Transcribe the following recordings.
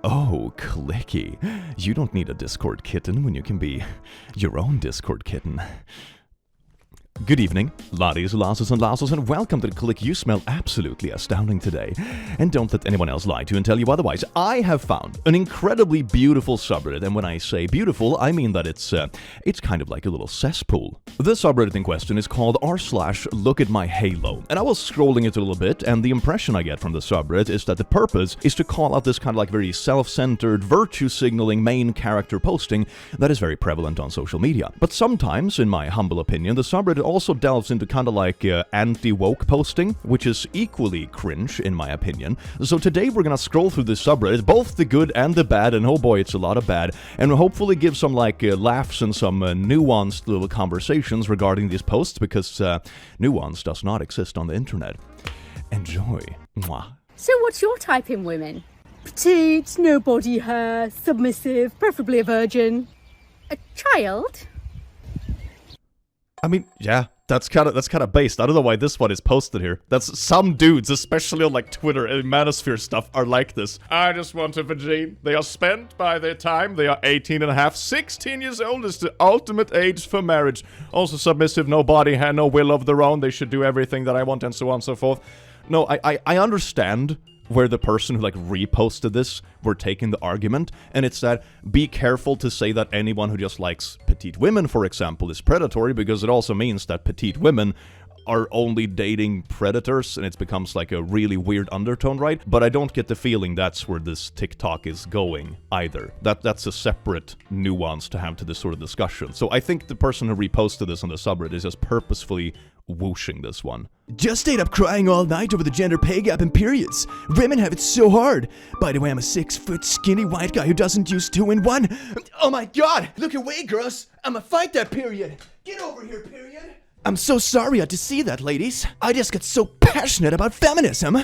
Oh, clicky. You don't need a Discord kitten when you can be your own Discord kitten. Good evening, laddies, lasses, and lasses, and welcome to the Click. You smell absolutely astounding today. And don't let anyone else lie to you and tell you otherwise. I have found an incredibly beautiful subreddit, and when I say beautiful, I mean that it's kind of like a little cesspool. The subreddit in question is called r/LookAtMyHalo, and I was scrolling it a little bit, and the impression I get from the subreddit is that the purpose is to call out this kind of like very self-centered, virtue-signaling main character posting that is very prevalent on social media. But sometimes, in my humble opinion, the subreddit also delves into kind of like anti-woke posting, which is equally cringe in my opinion. So today we're gonna scroll through this subreddit, both the good and the bad, and oh boy, it's a lot of bad, and hopefully give some like laughs and some nuanced little conversations regarding these posts, because nuance does not exist on the internet. Enjoy. Mwah. So what's your type in women? Petite, no body hair, submissive, preferably a virgin. A child? I mean, yeah, that's kind of based. I don't know why this one is posted here. That's some dudes, especially on like Twitter and Manosphere stuff, are like this. I just want a vagine. They are spent by their time. They are 18 and a half. 16 years old is the ultimate age for marriage. Also submissive, no body hair, no will of their own. They should do everything that I want, and so on and so forth. No, I understand where the person who like reposted this were taking the argument, and it's that be careful to say that anyone who just likes petite women, for example, is predatory, because it also means that petite women are only dating predators, and it becomes like a really weird undertone, right? But I don't get the feeling that's where this TikTok is going either. That's a separate nuance to have to this sort of discussion. So I think the person who reposted this on the subreddit is just purposefully whooshing this one. Just stayed up crying all night over the gender pay gap in periods. Women have it so hard. By the way, I'm a 6-foot skinny white guy who doesn't use 2 in 1. Oh my god! Look away, girls! I'ma fight that period! Get over here, period! I'm so sorry I had to see that, ladies. I just get so passionate about feminism.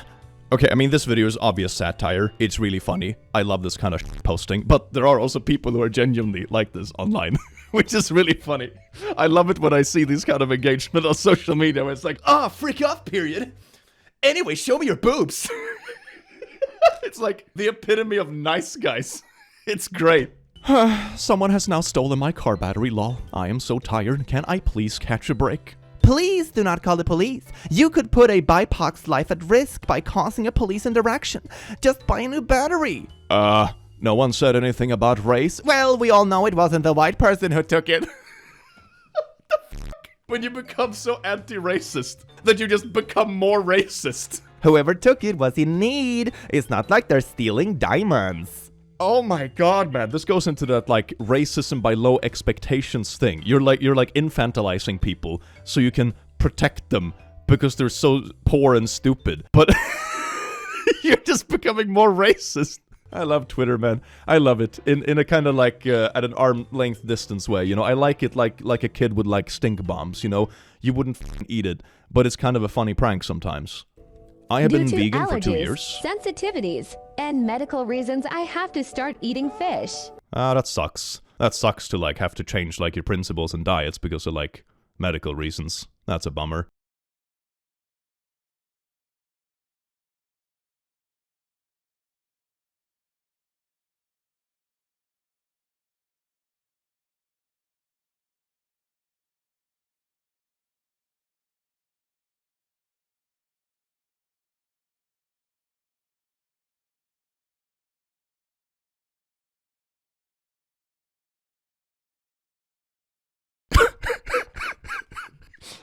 Okay, I mean, this video is obvious satire. It's really funny. I love this kind of posting, but there are also people who are genuinely like this online, which is really funny. I love it when I see this kind of engagement on social media where it's like, freak off, period. Anyway, show me your boobs. It's like the epitome of nice guys. It's great. Someone has now stolen my car battery, lol. I am so tired. Can I please catch a break? Please do not call the police. You could put a BIPOC's life at risk by causing a police interaction. Just buy a new battery. No one said anything about race. Well, we all know it wasn't the white person who took it. What the fuck? When you become so anti-racist that you just become more racist. Whoever took it was in need. It's not like they're stealing diamonds. Oh my god, man. This goes into that, like, racism by low expectations thing. You're like infantilizing people so you can protect them because they're so poor and stupid. But you're just becoming more racist. I love Twitter, man. I love it. In a kind of like, at an arm-length distance way, you know? I like it like a kid would like stink bombs, you know? You wouldn't eat it, but it's kind of a funny prank sometimes. I have been vegan for 2 years. Sensitivities, and medical reasons, I have to start eating fish. Ah, that sucks. That sucks to like have to change like your principles and diets because of like medical reasons. That's a bummer.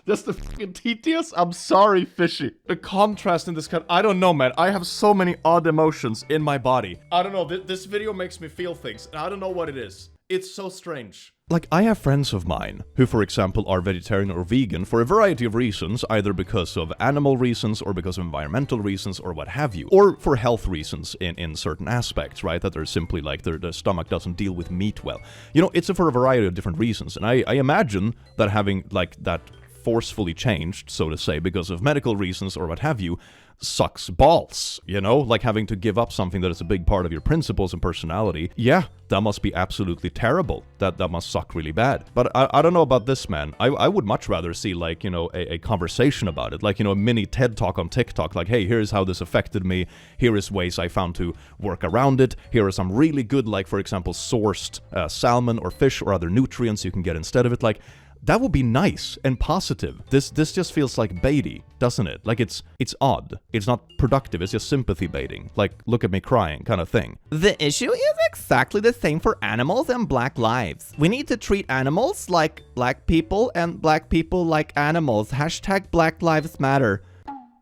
Just the fucking tedious. I'm sorry, fishy. The contrast in this I don't know, man. I have so many odd emotions in my body. I don't know. This video makes me feel things, and I don't know what it is. It's so strange. Like, I have friends of mine who, for example, are vegetarian or vegan for a variety of reasons, either because of animal reasons or because of environmental reasons or what have you, or for health reasons in certain aspects, right? That they're simply like their stomach doesn't deal with meat well. You know, it's for a variety of different reasons, and I imagine that having like that forcefully changed, so to say, because of medical reasons or what have you, sucks balls, you know? Like having to give up something that is a big part of your principles and personality. Yeah, that must be absolutely terrible. That must suck really bad. But I don't know about this, man. I would much rather see, like, you know, a conversation about it. Like, you know, a mini TED Talk on TikTok. Like, hey, here's how this affected me. Here is ways I found to work around it. Here are some really good, like, for example, sourced salmon or fish or other nutrients you can get instead of it. Like, that would be nice and positive. This just feels like baity, doesn't it? Like it's odd. It's not productive. It's just sympathy baiting. Like, look at me crying kind of thing. The issue is exactly the same for animals and black lives. We need to treat animals like black people and black people like animals. Hashtag Black Lives Matter.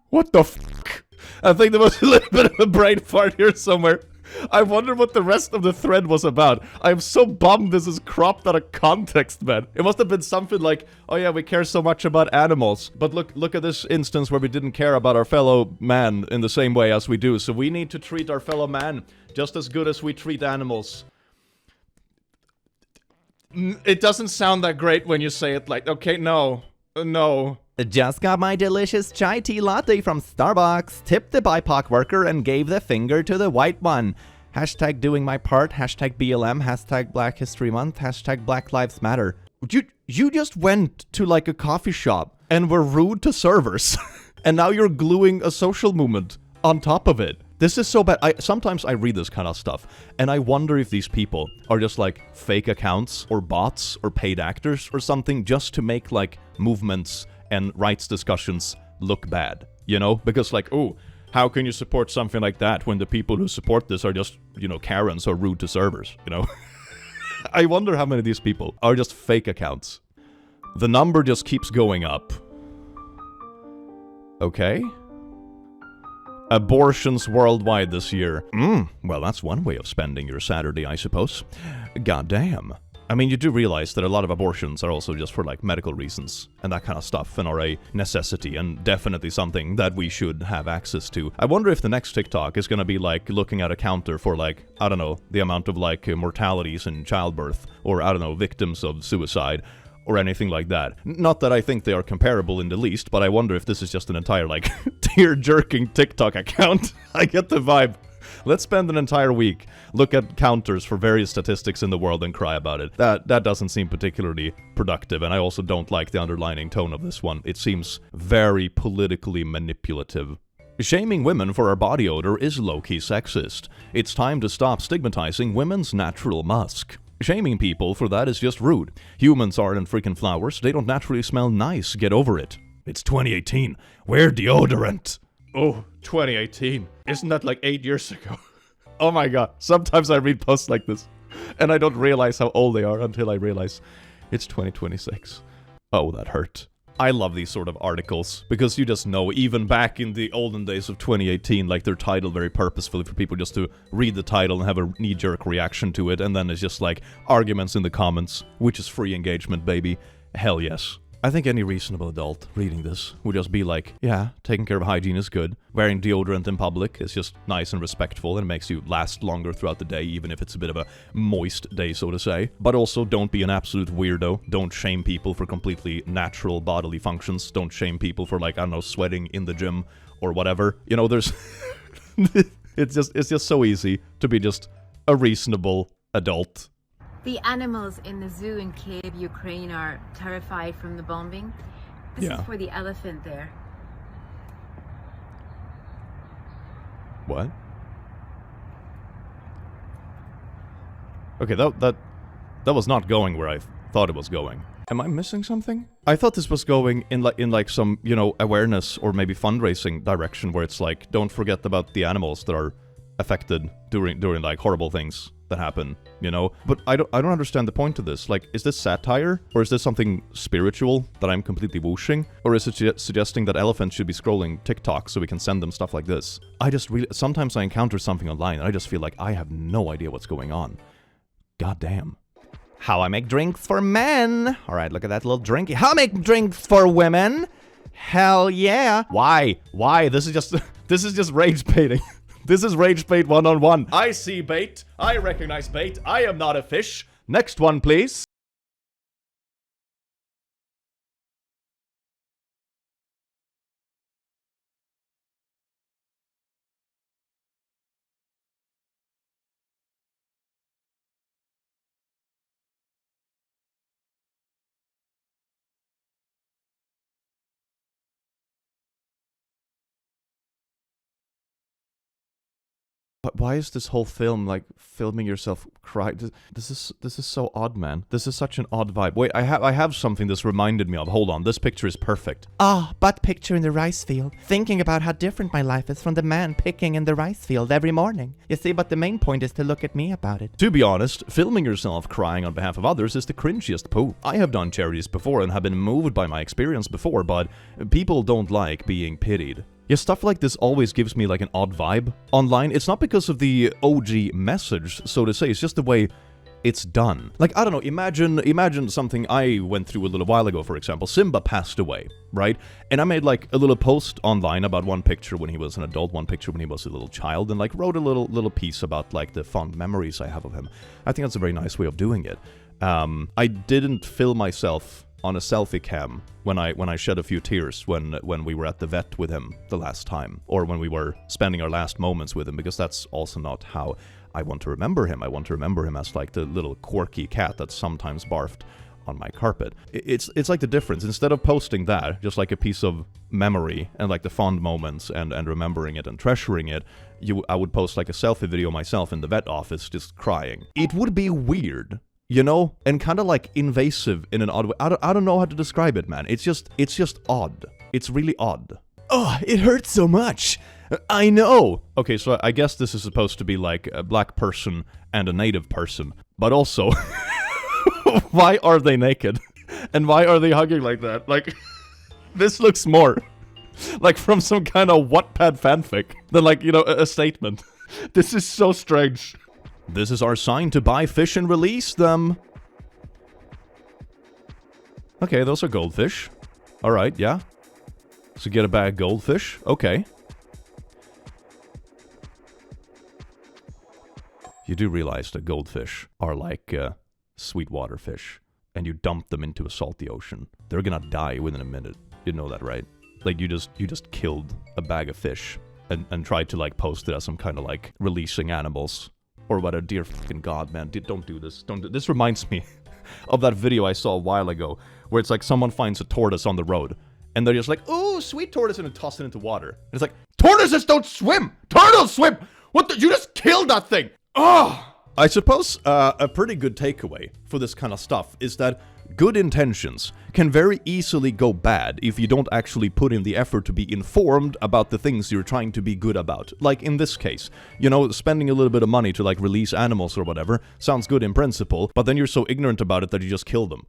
What the fuck? I think there was a little bit of a brain fart here somewhere. I wonder what the rest of the thread was about. I'm so bummed this is cropped out of context, man. It must have been something like, oh yeah, we care so much about animals. But look at this instance where we didn't care about our fellow man in the same way as we do. So we need to treat our fellow man just as good as we treat animals. It doesn't sound that great when you say it like, okay, no. Just got my delicious chai tea latte from Starbucks, tipped the BIPOC worker and gave the finger to the white one. Hashtag doing my part, hashtag BLM, hashtag Black History Month, hashtag Black Lives Matter. You just went to like a coffee shop and were rude to servers. And now you're gluing a social movement on top of it. This is so bad. Sometimes I read this kind of stuff, and I wonder if these people are just like fake accounts or bots or paid actors or something just to make like movements and rights discussions look bad, you know? Because like, oh, how can you support something like that when the people who support this are just, you know, Karens or rude to servers, you know? I wonder how many of these people are just fake accounts. The number just keeps going up. Okay. Abortions worldwide this year. Well, that's one way of spending your Saturday, I suppose. Goddamn. I mean, you do realize that a lot of abortions are also just for, like, medical reasons and that kind of stuff and are a necessity and definitely something that we should have access to. I wonder if the next TikTok is gonna be, like, looking at a counter for, like, I don't know, the amount of, like, mortalities in childbirth or, I don't know, victims of suicide or anything like that. Not that I think they are comparable in the least, but I wonder if this is just an entire, like, tear-jerking TikTok account. I get the vibe. Let's spend an entire week, look at counters for various statistics in the world and cry about it. That doesn't seem particularly productive, and I also don't like the underlining tone of this one. It seems very politically manipulative. Shaming women for our body odor is low-key sexist. It's time to stop stigmatizing women's natural musk. Shaming people for that is just rude. Humans aren't freaking flowers. They don't naturally smell nice. Get over it. It's 2018. Wear deodorant. Oh, 2018. Isn't that like 8 years ago? Oh my god. Sometimes I read posts like this, and I don't realize how old they are until I realize it's 2026. Oh, that hurt. I love these sort of articles, because you just know, even back in the olden days of 2018, like, they're titled very purposefully for people just to read the title and have a knee-jerk reaction to it, and then it's just like arguments in the comments, which is free engagement, baby. Hell yes. I think any reasonable adult reading this would just be like, yeah, taking care of hygiene is good. Wearing deodorant in public is just nice and respectful and makes you last longer throughout the day, even if it's a bit of a moist day, so to say. But also, don't be an absolute weirdo. Don't shame people for completely natural bodily functions. Don't shame people for, like, I don't know, sweating in the gym or whatever. You know, there's... it's just so easy to be just a reasonable adult. The animals in the zoo in Kiev, Ukraine, are terrified from the bombing. This is for the elephant there. What? Okay, that was not going where I thought it was going. Am I missing something? I thought this was going in like some, you know, awareness or maybe fundraising direction where it's like, don't forget about the animals that are affected during like horrible things that happen, you know? But I don't understand the point of this. Like, is this satire? Or is this something spiritual that I'm completely whooshing? Or is it suggesting that elephants should be scrolling TikTok so we can send them stuff like this? I just really... Sometimes I encounter something online and I just feel like I have no idea what's going on. God damn. How I make drinks for men. Alright, look at that little drinky. How I make drinks for women. Hell yeah. Why? This is just rage baiting. This is rage bait 1-on-1. I see bait. I recognize bait. I am not a fish. Next one, please. But why is this whole film like filming yourself cry? This is so odd, man. This is such an odd vibe. Wait, I have something this reminded me of. Hold on, this picture is perfect. But picture in the rice field, thinking about how different my life is from the man picking in the rice field every morning. You see, but the main point is to look at me about it. To be honest, filming yourself crying on behalf of others is the cringiest poo. I have done charities before and have been moved by my experience before, but people don't like being pitied. Yeah, stuff like this always gives me like an odd vibe online. It's not because of the OG message, so to say, it's just the way it's done. Like, I don't know, imagine something I went through a little while ago, for example. Simba passed away, right? And I made like a little post online about one picture when he was an adult, one picture when he was a little child, and like wrote a little piece about like the fond memories I have of him. I think that's a very nice way of doing it. I didn't film myself on a selfie cam when I shed a few tears when we were at the vet with him the last time, or when we were spending our last moments with him, because that's also not how I want to remember him. I want to remember him as like the little quirky cat that sometimes barfed on my carpet. It's like the difference. Instead of posting that, just like a piece of memory and like the fond moments and remembering it and treasuring it, I would post like a selfie video myself in the vet office just crying. It would be weird, you know, and kind of like invasive in an odd way. I don't know how to describe it, man. It's just odd. It's really odd. Oh, it hurts so much. I know. Okay, so I guess this is supposed to be like a black person and a native person, but also, why are they naked? And why are they hugging like that? Like, this looks more like from some kind of Wattpad fanfic than like, you know, a statement. This is so strange. This is our sign to buy fish and release them. Okay, those are goldfish. Alright, yeah. So get a bag of goldfish. Okay. You do realize that goldfish are like sweetwater fish, and you dump them into a salty ocean. They're gonna die within a minute. You know that, right? Like, you just killed a bag of fish and tried to like post it as some kind of like releasing animals. Or what a dear fucking god, man. Don't do this. Don't do this. Reminds me of that video I saw a while ago, where it's like someone finds a tortoise on the road, and they're just like, ooh, sweet tortoise, and then toss it into water. And it's like, tortoises don't swim! Turtles swim! What the? You just killed that thing! Oh! I suppose a pretty good takeaway for this kind of stuff is that good intentions can very easily go bad if you don't actually put in the effort to be informed about the things you're trying to be good about. Like in this case, you know, spending a little bit of money to like release animals or whatever sounds good in principle, but then you're so ignorant about it that you just kill them.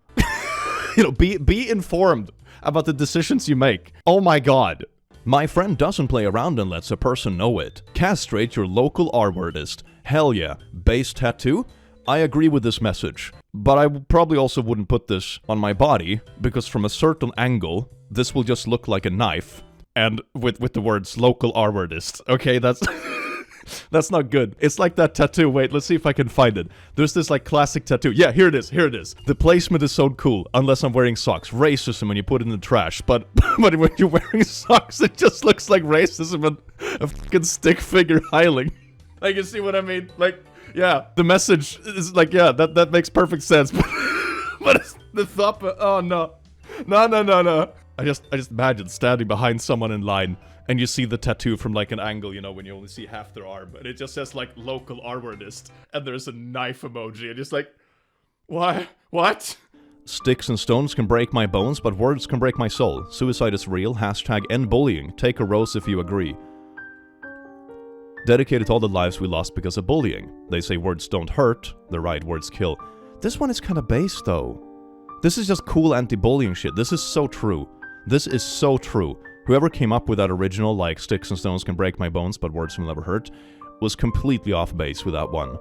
You know, be informed about the decisions you make. Oh my god. My friend doesn't play around and lets a person know it. Castrate your local R-wordist. Hell yeah. Base tattoo? I agree with this message. But I probably also wouldn't put this on my body, because from a certain angle, this will just look like a knife. And with the words local R-wordist. Okay, that's... that's not good. It's like that tattoo. Wait, let's see if I can find it. There's this like classic tattoo. Yeah, here it is. Here it is. The placement is so cool, unless I'm wearing socks. Racism when you put it in the trash. But when you're wearing socks, it just looks like racism and a fucking stick figure heiling. Like, you see what I mean? Like, yeah, the message is like, yeah, that makes perfect sense. But it's the thought, oh no. No. I just imagine standing behind someone in line, and you see the tattoo from like an angle, you know, when you only see half their arm, and it just says like local R-wordist, and there's a knife emoji, and just like, why? What? Sticks and stones can break my bones, but words can break my soul. Suicide is real. Hashtag end bullying. Take a rose if you agree. Dedicated to all the lives we lost because of bullying. They say words don't hurt. They're right, words kill. This one is kind of base though. This is just cool anti-bullying shit. This is so true. This is so true. Whoever came up with that original, like, sticks and stones can break my bones, but words will never hurt, was completely off base with that one.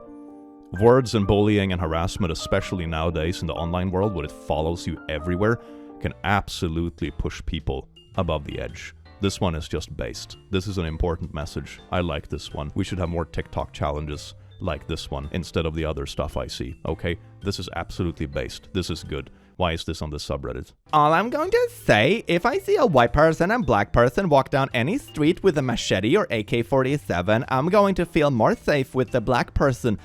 Words and bullying and harassment, especially nowadays in the online world where it follows you everywhere, can absolutely push people above the edge. This one is just based. This is an important message. I like this one. We should have more TikTok challenges like this one instead of the other stuff I see, okay? This is absolutely based. This is good. Why is this on the subreddit? All I'm going to say, if I see a white person and black person walk down any street with a machete or AK-47, I'm going to feel more safe with the black person.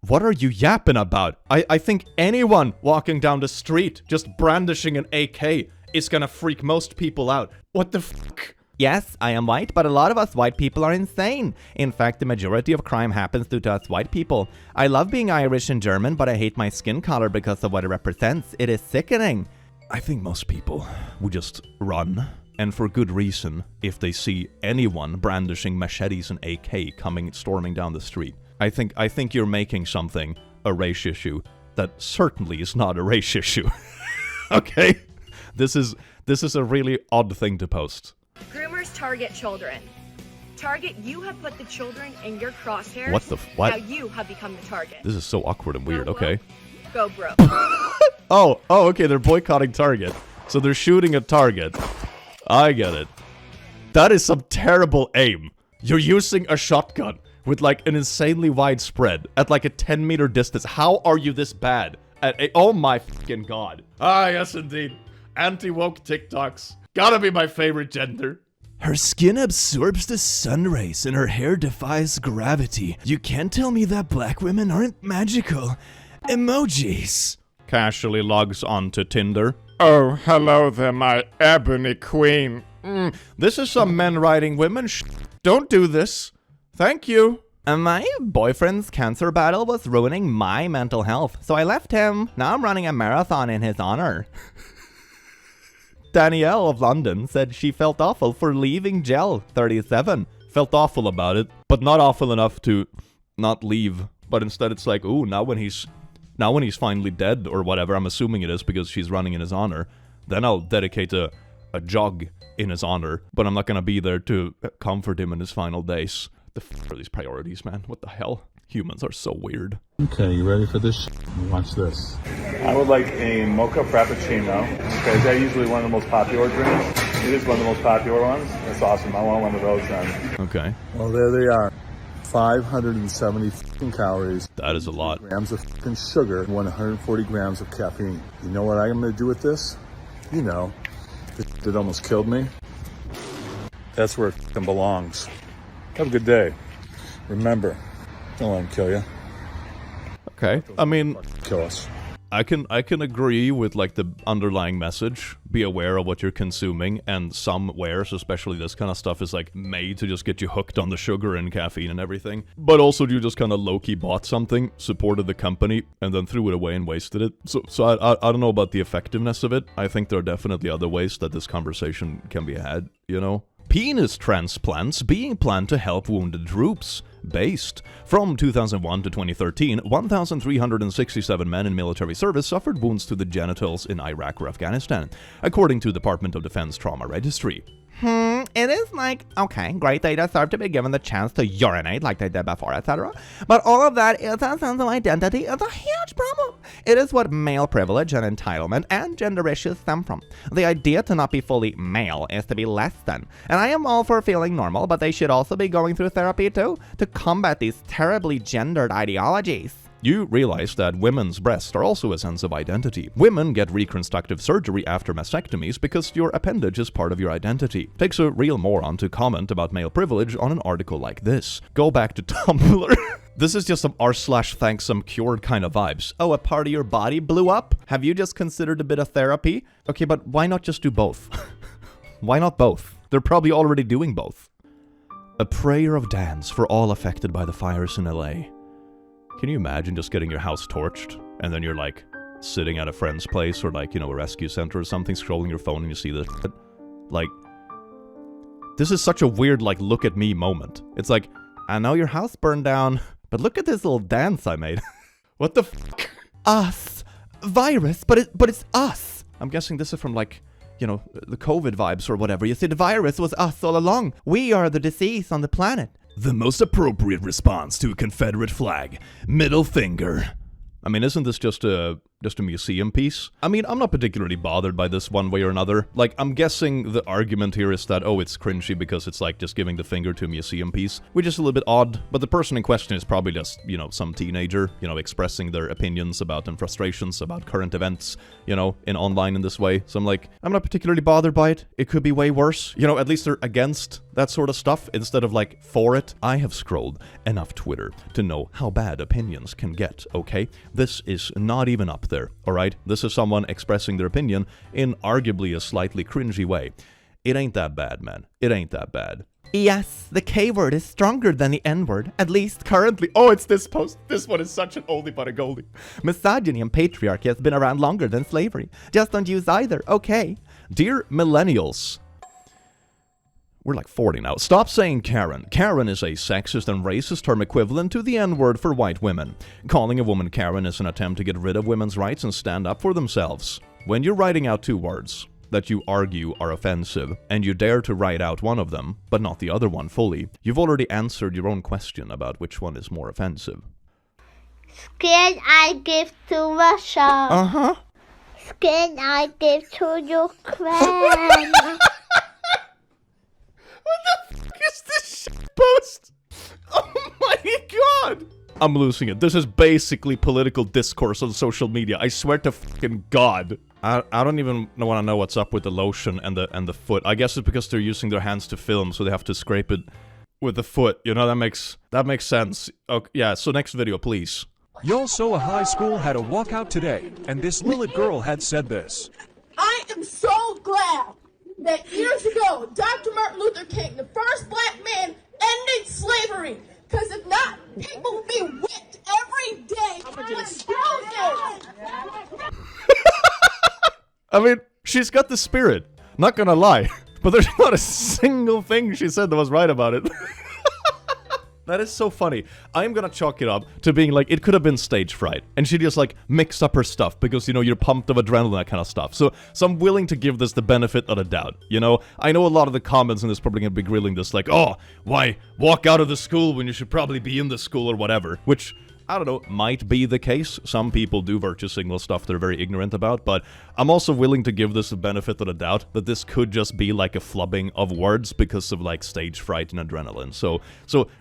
What are you yapping about? I think anyone walking down the street just brandishing an AK is gonna freak most people out. What the fuck? Yes, I am white, but a lot of us white people are insane. In fact, the majority of crime happens due to us white people. I love being Irish and German, but I hate my skin color because of what it represents. It is sickening. I think most people would just run, and for good reason, if they see anyone brandishing machetes and AK storming down the street. I think you're making something a race issue that certainly is not a race issue. Okay? This is a really odd thing to post. Groomers target children. Target, you have put the children in your crosshairs. What? Now you have become the target. This is so awkward and weird, Go okay? Go broke. Oh, okay, they're boycotting Target. So they're shooting at Target. I get it. That is some terrible aim. You're using a shotgun with like an insanely wide spread at like a 10-meter distance. How are you this bad? Oh my fucking god. Ah, yes indeed. Anti-woke TikToks. Gotta be my favorite gender. Her skin absorbs the sun rays and her hair defies gravity. You can't tell me that black women aren't magical. Emojis. Casually logs onto Tinder. Oh, hello there, my ebony queen. This is some men writing women Don't do this. Thank you. My boyfriend's cancer battle was ruining my mental health, so I left him. Now I'm running a marathon in his honor. Danielle of London said she felt awful for leaving Gel 37. Felt awful about it, but not awful enough to not leave. But instead it's like, ooh, now when he's finally dead or whatever, I'm assuming it is because she's running in his honor, then I'll dedicate a jog in his honor, but I'm not gonna be there to comfort him in his final days. The f are these priorities, man? What the hell? Humans are so weird. Okay, you ready for this? Watch this. I would like a mocha frappuccino. Okay, is that usually one of the most popular drinks? It is one of the most popular ones. That's awesome. I want one of those then. Okay. Well, there they are. 570 fucking calories. That is a lot. Grams of fucking sugar, 140 grams of caffeine. You know what I'm gonna do with this? You know, it almost killed me. That's where it fucking belongs. Have a good day. Remember, don't let him kill you. Okay. I mean, kill us. I can agree with like the underlying message. Be aware of what you're consuming, and some wares, especially this kind of stuff, is like made to just get you hooked on the sugar and caffeine and everything. But also you just kind of low-key bought something, supported the company, and then threw it away and wasted it. So I don't know about the effectiveness of it. I think there are definitely other ways that this conversation can be had, you know? Penis transplants being planned to help wounded troops. Based. From 2001 to 2013, 1,367 men in military service suffered wounds to the genitals in Iraq or Afghanistan, according to Department of Defense Trauma Registry. It is like, okay, great, they deserve to be given the chance to urinate like they did before, etc. But all of that is a sense of identity is a huge problem. It is what male privilege and entitlement and gender issues stem from. The idea to not be fully male is to be less than. And I am all for feeling normal, but they should also be going through therapy too, to combat these terribly gendered ideologies. You realize that women's breasts are also a sense of identity. Women get reconstructive surgery after mastectomies because your appendage is part of your identity. Takes a real moron to comment about male privilege on an article like this. Go back to Tumblr. This is just some r/thanks some cured kind of vibes. Oh, a part of your body blew up? Have you just considered a bit of therapy? Okay, but why not just do both? Why not both? They're probably already doing both. A prayer of dance for all affected by the fires in LA. Can you imagine just getting your house torched, and then you're like sitting at a friend's place or like, you know, a rescue center or something, scrolling your phone and you see this shit? Like, this is such a weird, like, look at me moment. It's like, I know your house burned down, but look at this little dance I made. What the fuck? Us. Virus, but it's us. I'm guessing this is from like, you know, the COVID vibes or whatever. You see, the virus was us all along. We are the disease on the planet. The most appropriate response to a Confederate flag. Middle finger. I mean, isn't this just a museum piece? I mean, I'm not particularly bothered by this one way or another. Like, I'm guessing the argument here is that, oh, it's cringy because it's like just giving the finger to a museum piece, which is a little bit odd, but the person in question is probably just, you know, some teenager, you know, expressing their opinions about and frustrations about current events, you know, in online in this way. So I'm like, I'm not particularly bothered by it. It could be way worse. You know, at least they're against that sort of stuff instead of like for it. I have scrolled enough Twitter to know how bad opinions can get, okay? This is not even up there, alright? This is someone expressing their opinion in arguably a slightly cringy way. It ain't that bad, man. It ain't that bad. Yes, the K-word is stronger than the N-word, at least currently. Oh, it's this post. This one is such an oldie but a goldie. Misogyny and patriarchy has been around longer than slavery. Just don't use either, okay? Dear millennials. We're like 40 now. Stop saying Karen. Karen is a sexist and racist term equivalent to the N-word for white women. Calling a woman Karen is an attempt to get rid of women's rights and stand up for themselves. When you're writing out 2 words that you argue are offensive, and you dare to write out one of them, but not the other one fully, you've already answered your own question about which one is more offensive. Skin I give to Russia. Uh-huh. Skin I give to Ukraine. What the fuck is this shit post? Oh my god! I'm losing it. This is basically political discourse on social media. I swear to fucking god. I don't even want to know what's up with the lotion and the foot. I guess it's because they're using their hands to film, so they have to scrape it with the foot. You know, that makes sense. Okay, yeah, so next video, please. Yolsoa High School had a walkout today, and this Lilith girl had said this. I am so glad that years ago, Dr. Martin Luther King, the first black man, ended slavery. Because if not, people would be whipped every day with roses. I mean, she's got the spirit. Not gonna lie. But there's not a single thing she said that was right about it. That is so funny. I'm gonna chalk it up to being like, it could have been stage fright. And she just like mixed up her stuff because, you know, you're pumped of adrenaline, that kind of stuff. So I'm willing to give this the benefit of the doubt, you know? I know a lot of the comments in this probably gonna be grilling this like, oh, why walk out of the school when you should probably be in the school or whatever. Which, I don't know, might be the case. Some people do virtue signal stuff they're very ignorant about, but I'm also willing to give this the benefit of the doubt that this could just be like a flubbing of words because of like stage fright and adrenaline. So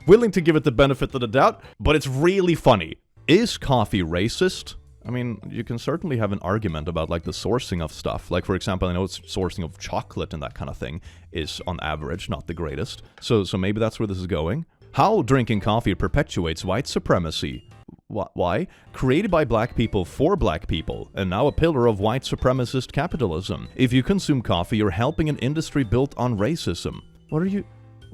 willing to give it the benefit of the doubt, but it's really funny. Is coffee racist? I mean, you can certainly have an argument about like the sourcing of stuff. Like, for example, I know it's sourcing of chocolate and that kind of thing is on average not the greatest. So maybe that's where this is going. How drinking coffee perpetuates white supremacy. Why? Created by black people for black people, and now a pillar of white supremacist capitalism. If you consume coffee, you're helping an industry built on racism. What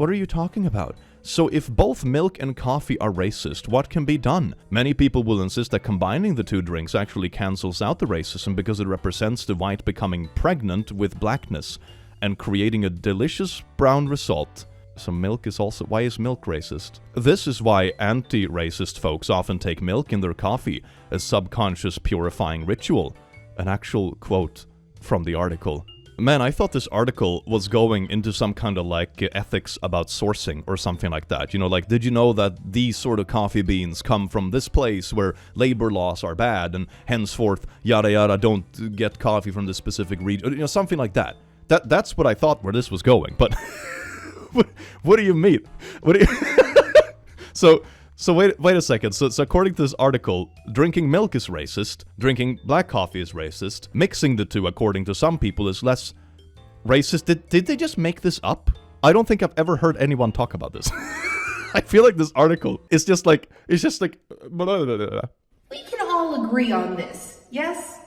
are you talking about? So if both milk and coffee are racist, what can be done? Many people will insist that combining the 2 drinks actually cancels out the racism because it represents the white becoming pregnant with blackness and creating a delicious brown result. So milk is also... Why is milk racist? This is why anti-racist folks often take milk in their coffee, a subconscious purifying ritual. An actual quote from the article. Man, I thought this article was going into some kind of like ethics about sourcing or something like that. You know, like, did you know that these sort of coffee beans come from this place where labor laws are bad and henceforth, yada yada, don't get coffee from this specific region. You know, something like that. That's what I thought where this was going, but... What do you mean? What do you... So wait a second. So according to this article, drinking milk is racist, drinking black coffee is racist, mixing the 2 according to some people is less racist. Did they just make this up? I don't think I've ever heard anyone talk about this. I feel like this article is just like, it's just like... Blah, blah, blah. We can all agree on this, yes?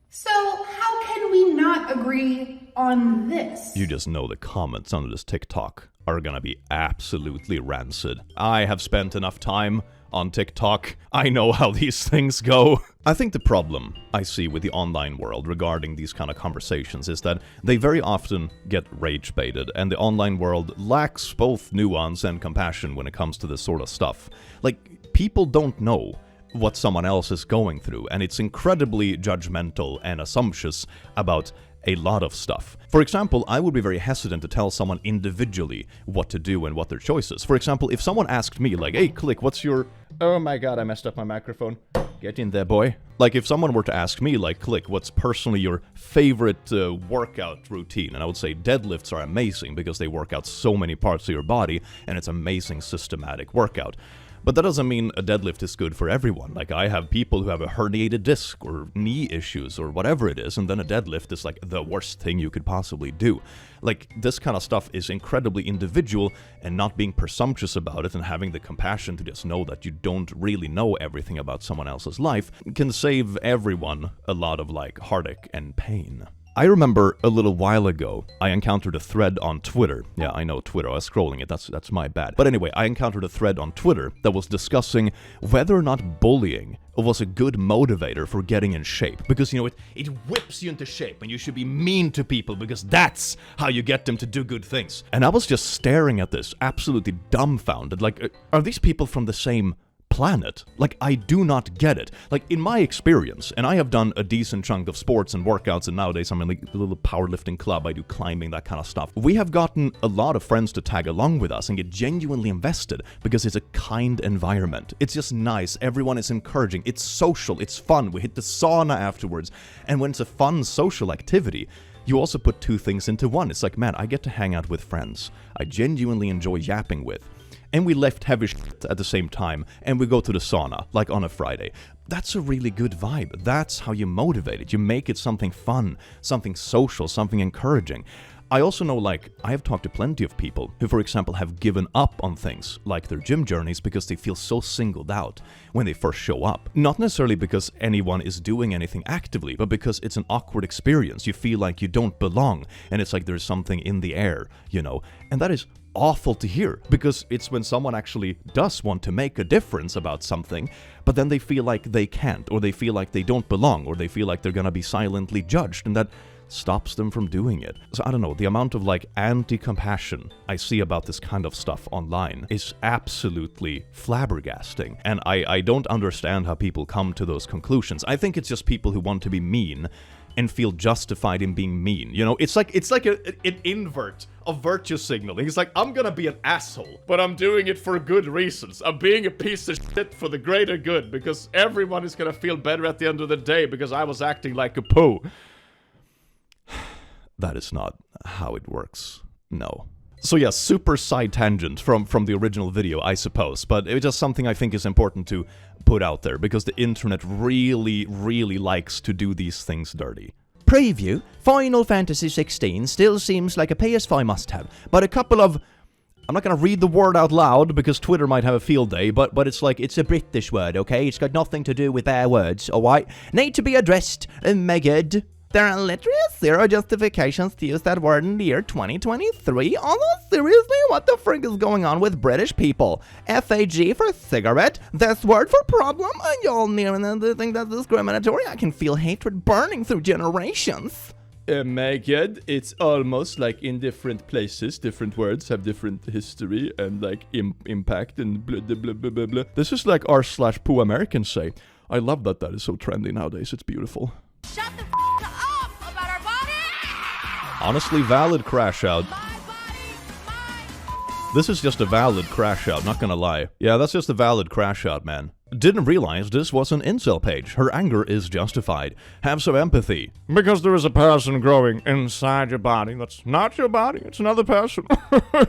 So how can we not agree on this? You just know the comments under this TikTok are gonna be absolutely rancid. I have spent enough time on TikTok. I know how these things go. I think the problem I see with the online world regarding these kind of conversations is that they very often get rage baited, and the online world lacks both nuance and compassion when it comes to this sort of stuff. Like, people don't know what someone else is going through, and it's incredibly judgmental and assumptuous about a lot of stuff. For example, I would be very hesitant to tell someone individually what to do and what their choices. For example, if someone asked me, like, hey, Click, what's your... Oh my god, I messed up my microphone. Get in there, boy. Like, if someone were to ask me, like, Click, what's personally your favorite workout routine? And I would say deadlifts are amazing because they work out so many parts of your body, and it's amazing systematic workout. But that doesn't mean a deadlift is good for everyone. Like, I have people who have a herniated disc or knee issues or whatever it is, and then a deadlift is like the worst thing you could possibly do. Like, this kind of stuff is incredibly individual, and not being presumptuous about it and having the compassion to just know that you don't really know everything about someone else's life can save everyone a lot of, like, heartache and pain. I remember a little while ago, I encountered a thread on Twitter. Yeah, I know Twitter, I was scrolling it, that's my bad. But anyway, I encountered a thread on Twitter that was discussing whether or not bullying was a good motivator for getting in shape. Because, you know, it whips you into shape and you should be mean to people because that's how you get them to do good things. And I was just staring at this, absolutely dumbfounded. Like, are these people from the same planet? Like, I do not get it. Like, in my experience, and I have done a decent chunk of sports and workouts, and nowadays I'm in like a little powerlifting club, I do climbing, that kind of stuff. We have gotten a lot of friends to tag along with us and get genuinely invested because it's a kind environment. It's just nice, everyone is encouraging, it's social, it's fun, we hit the sauna afterwards, and when it's a fun social activity, you also put two things into one. It's like, man, I get to hang out with friends I genuinely enjoy yapping with. And we lift heavy shit at the same time, and we go to the sauna, like on a Friday. That's a really good vibe. That's how you motivate it. You make it something fun, something social, something encouraging. I also know, like, I have talked to plenty of people who, for example, have given up on things like their gym journeys because they feel so singled out when they first show up. Not necessarily because anyone is doing anything actively, but because it's an awkward experience. You feel like you don't belong, and it's like there's something in the air, you know? And that is awful to hear, because it's when someone actually does want to make a difference about something, but then they feel like they can't, or they feel like they don't belong, or they feel like they're gonna be silently judged, and that stops them from doing it. So I don't know, the amount of like anti-compassion I see about this kind of stuff online is absolutely flabbergasting, and I don't understand how people come to those conclusions. I think it's just people who want to be mean and feel justified in being mean. You know, it's like an invert of virtue signaling. It's like, I'm gonna be an asshole, but I'm doing it for good reasons. I'm being a piece of shit for the greater good, because everyone is gonna feel better at the end of the day because I was acting like a poo. That is not how it works. No. So yeah, super side tangent from the original video, I suppose, but it's just something I think is important to put out there, because the internet really, really likes to do these things dirty. Preview, Final Fantasy 16 still seems like a PS5 must-have, but a couple of... I'm not gonna read the word out loud because Twitter might have a field day, but it's like, it's a British word, okay? It's got nothing to do with their words, alright? Need to be addressed, Megad. There are literally zero justifications to use that word in the year 2023. Although, seriously, what the frick is going on with British people? FAG for cigarette, this word for problem, and y'all nearly think that's discriminatory? I can feel hatred burning through generations. Megad, it's almost like in different places, different words have different history and like impact and blah blah blah blah blah. This is like r/poo Americans say. I love that is so trendy nowadays, it's beautiful. Shut the up about our body! Honestly, valid crash out. This is just a valid crash out, not gonna lie. Yeah, that's just a valid crash out, man. Didn't realize this was an incel page. Her anger is justified. Have some empathy. Because there is a person growing inside your body that's not your body, it's another person.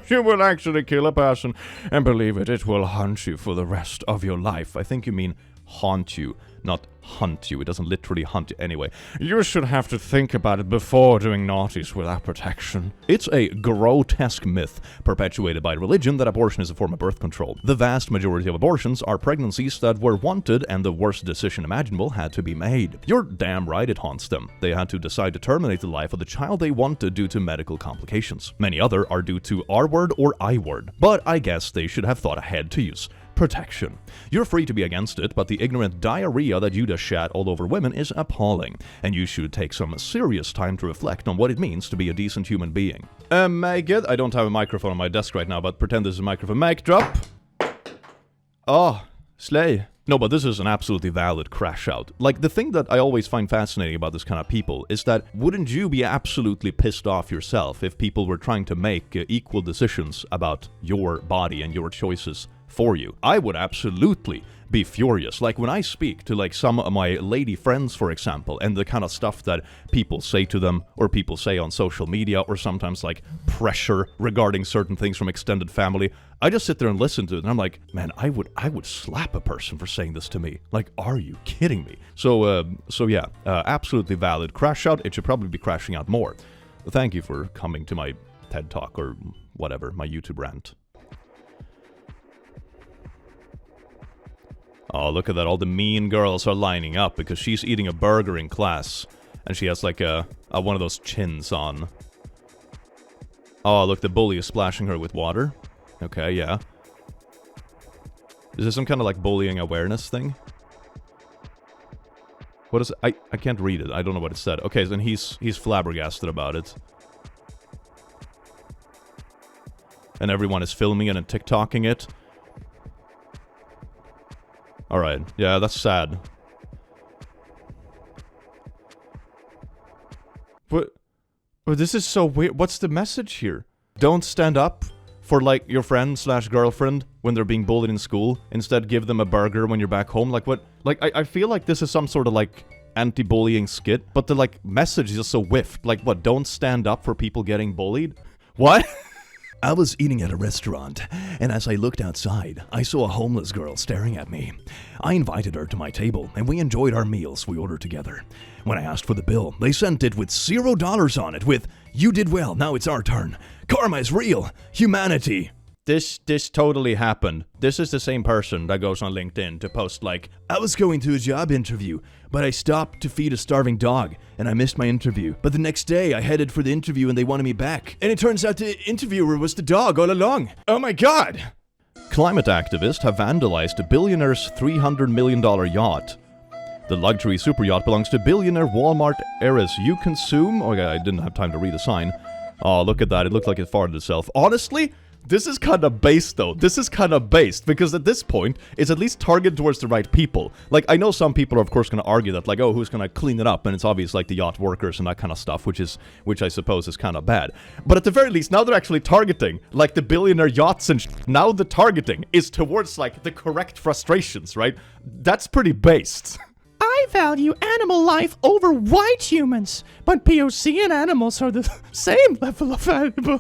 You will actually kill a person, and believe it, it will haunt you for the rest of your life. I think you mean haunt you, not hunt you. It doesn't literally hunt you anyway. You should have to think about it before doing naughties without protection. It's a grotesque myth perpetuated by religion that abortion is a form of birth control. The vast majority of abortions are pregnancies that were wanted, and the worst decision imaginable had to be made. You're damn right it haunts them. They had to decide to terminate the life of the child they wanted due to medical complications. Many other are due to R-word or I-word, but I guess they should have thought ahead to use protection. You're free to be against it, but the ignorant diarrhea that you just shat all over women is appalling, and you should take some serious time to reflect on what it means to be a decent human being. Megad, I don't have a microphone on my desk right now, but pretend this is a microphone. Mic drop. Oh, slay. No, but this is an absolutely valid crash out. Like, the thing that I always find fascinating about this kind of people is that wouldn't you be absolutely pissed off yourself if people were trying to make equal decisions about your body and your choices for you? I would absolutely be furious. Like, when I speak to like some of my lady friends, for example, and the kind of stuff that people say to them, or people say on social media, or sometimes like pressure regarding certain things from extended family, I just sit there and listen to it, and I'm like, man, I would slap a person for saying this to me. Like, are you kidding me? So yeah, absolutely valid crash out. It should probably be crashing out more. Thank you for coming to my TED Talk, or whatever, my YouTube rant. Oh, look at that. All the mean girls are lining up because she's eating a burger in class. And she has like a One of those chins on. Oh, look, the bully is splashing her with water. Okay, yeah. Is this some kind of, like, bullying awareness thing? What is it? I can't read it. I don't know what it said. Okay, then he's flabbergasted about it. And everyone is filming it and TikToking it. Alright, yeah, that's sad. But this is so weird. What's the message here? Don't stand up for, like, your friend/girlfriend when they're being bullied in school. Instead, give them a burger when you're back home. Like, what? Like, I feel like this is some sort of, like, anti-bullying skit. But the, like, message is just so whiffed. Like, what? Don't stand up for people getting bullied? What? I was eating at a restaurant, and as I looked outside, I saw a homeless girl staring at me. I invited her to my table, and we enjoyed our meals we ordered together. When I asked for the bill, they sent it with $0 on it with, "You did well, now it's our turn. Karma is real. Humanity." This totally happened. This is the same person that goes on LinkedIn to post like, "I was going to a job interview, but I stopped to feed a starving dog, and I missed my interview. But the next day, I headed for the interview and they wanted me back. And it turns out the interviewer was the dog all along. Oh my god!" Climate activists have vandalized a billionaire's $300 million yacht. The luxury super yacht belongs to billionaire Walmart heiress You Consume. Okay, I didn't have time to read the sign. Oh, look at that. It looked like it farted itself. Honestly, this is kind of based, though. This is kind of based, because at this point, it's at least targeted towards the right people. Like, I know some people are, of course, going to argue that, like, oh, who's going to clean it up? And it's obvious, like, the yacht workers and that kind of stuff, which I suppose is kind of bad. But at the very least, now they're actually targeting, like, the billionaire yachts and now the targeting is towards, like, the correct frustrations, right? That's pretty based. I value animal life over white humans, but POC and animals are the same level of valuable.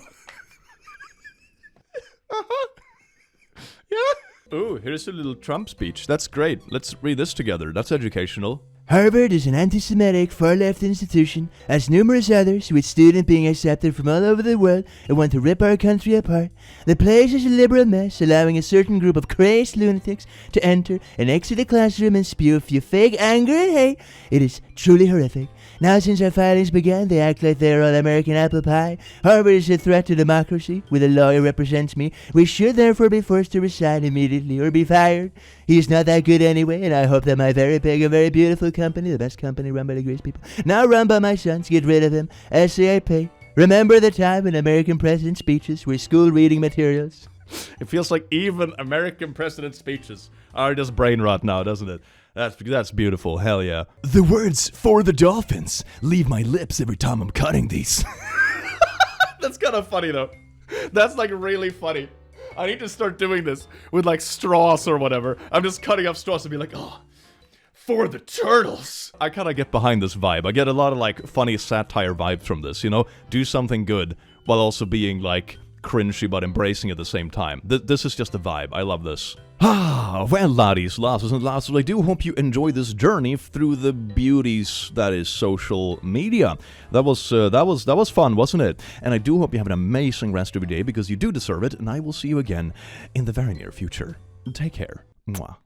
Yeah. Ooh, here's a little Trump speech. That's great. Let's read this together. That's educational. Harvard is an anti-Semitic, far-left institution, as numerous others, with students being accepted from all over the world and want to rip our country apart. The place is a liberal mess, allowing a certain group of crazed lunatics to enter and exit the classroom and spew a few fake anger and hate. It is truly horrific. Now, since our filings began, they act like they're all American apple pie. Harvard is a threat to democracy. With a lawyer represents me, we should therefore be forced to resign immediately or be fired. He's not that good anyway, and I hope that my very big and very beautiful company, the best company run by the greatest people, now run by my sons, get rid of him ASAP. Remember the time when American president speeches were school reading materials? It feels like even American president speeches are just brain rot now, doesn't it? That's beautiful. Hell yeah. The words "for the dolphins" leave my lips every time I'm cutting these. That's kind of funny, though. That's, like, really funny. I need to start doing this with, like, straws or whatever. I'm just cutting up straws and be like, oh, for the turtles. I kind of get behind this vibe. I get a lot of, like, funny satire vibes from this, you know? Do something good while also being, like, cringy but embracing at the same time. This is just the vibe. I love this. Well, laddies, lasses, and lasses, I do hope you enjoyed this journey through the beauties that is social media. That was fun, wasn't it? And I do hope you have an amazing rest of your day, because you do deserve it, and I will see you again in the very near future. Take care. Mwah.